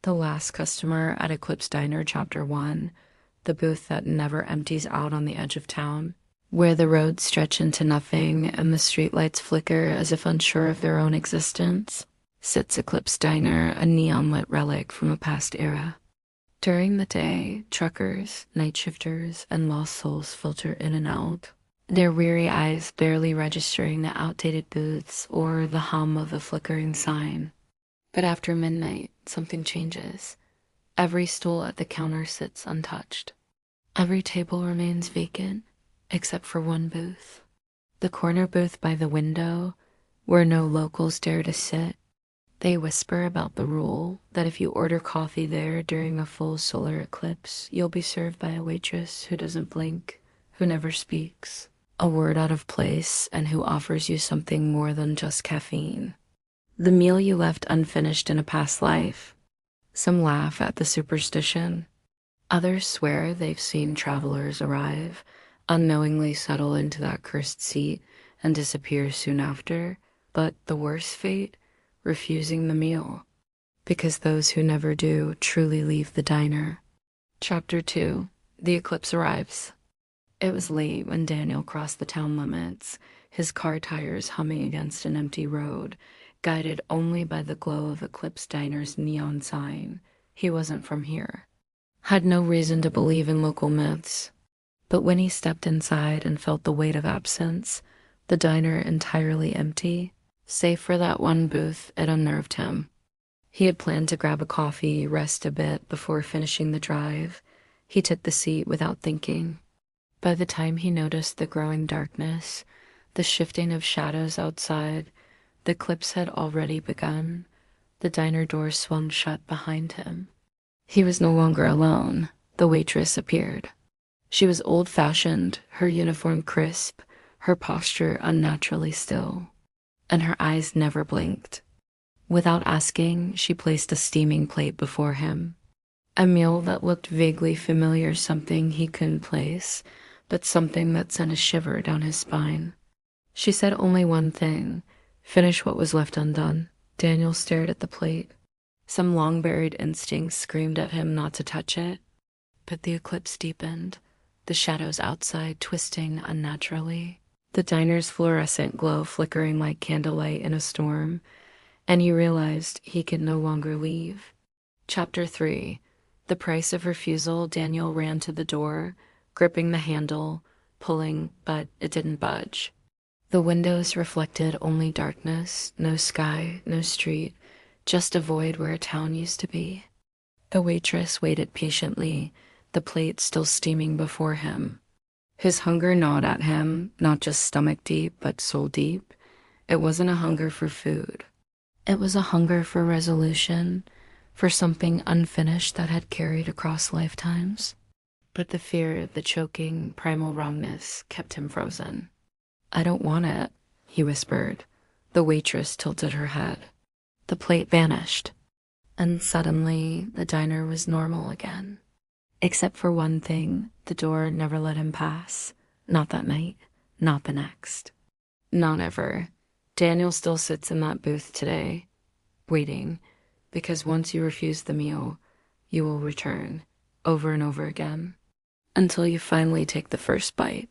The Last Customer at Eclipse Diner, Chapter 1, the booth that never empties out on the edge of town, where the roads stretch into nothing and the streetlights flicker as if unsure of their own existence, sits Eclipse Diner, a neon-lit relic from a past era. During the day, truckers, night shifters, and lost souls filter in and out, their weary eyes barely registering the outdated booths or the hum of the flickering sign. But after midnight, something changes. Every stool at the counter sits untouched. Every table remains vacant, except for one booth. The corner booth by the window, where no locals dare to sit. They whisper about the rule that if you order coffee there during a full solar eclipse, you'll be served by a waitress who doesn't blink, who never speaks a word out of place, and who offers you something more than just caffeine. The meal you left unfinished in a past life. Some laugh at the superstition. Others swear they've seen travelers arrive, unknowingly settle into that cursed seat, and disappear soon after. But the worst fate? Refusing the meal. Because those who never do truly leave the diner. Chapter 2. The Eclipse arrives. It was late when Daniel crossed the town limits, his car tires humming against an empty road, guided only by the glow of Eclipse Diner's neon sign. He wasn't from here. Had no reason to believe in local myths. But when he stepped inside and felt the weight of absence, the diner entirely empty, save for that one booth, it unnerved him. He had planned to grab a coffee, rest a bit before finishing the drive. He took the seat without thinking. By the time he noticed the growing darkness, the shifting of shadows outside, the eclipse had already begun. The diner door swung shut behind him. He was no longer alone. The waitress appeared. She was old-fashioned, her uniform crisp, her posture unnaturally still, and her eyes never blinked. Without asking, she placed a steaming plate before him. A meal that looked vaguely familiar, something he couldn't place, but something that sent a shiver down his spine. She said only one thing: finish what was left undone. Daniel stared at the plate. Some long-buried instinct screamed at him not to touch it, but the eclipse deepened, the shadows outside twisting unnaturally, the diner's fluorescent glow flickering like candlelight in a storm, and he realized he could no longer leave. Chapter 3. The price of refusal. Daniel ran to the door, gripping the handle, pulling, but it didn't budge. The windows reflected only darkness, no sky, no street, just a void where a town used to be. The waitress waited patiently, the plate still steaming before him. His hunger gnawed at him, not just stomach deep, but soul deep. It wasn't a hunger for food. It was a hunger for resolution, for something unfinished that had carried across lifetimes. But the fear, the choking, primal wrongness kept him frozen. "I don't want it," he whispered. The waitress tilted her head. The plate vanished, and suddenly the diner was normal again. Except for one thing, the door never let him pass. Not that night, not the next. Not ever. Daniel still sits in that booth today, waiting, because once you refuse the meal, you will return, over and over again, until you finally take the first bite.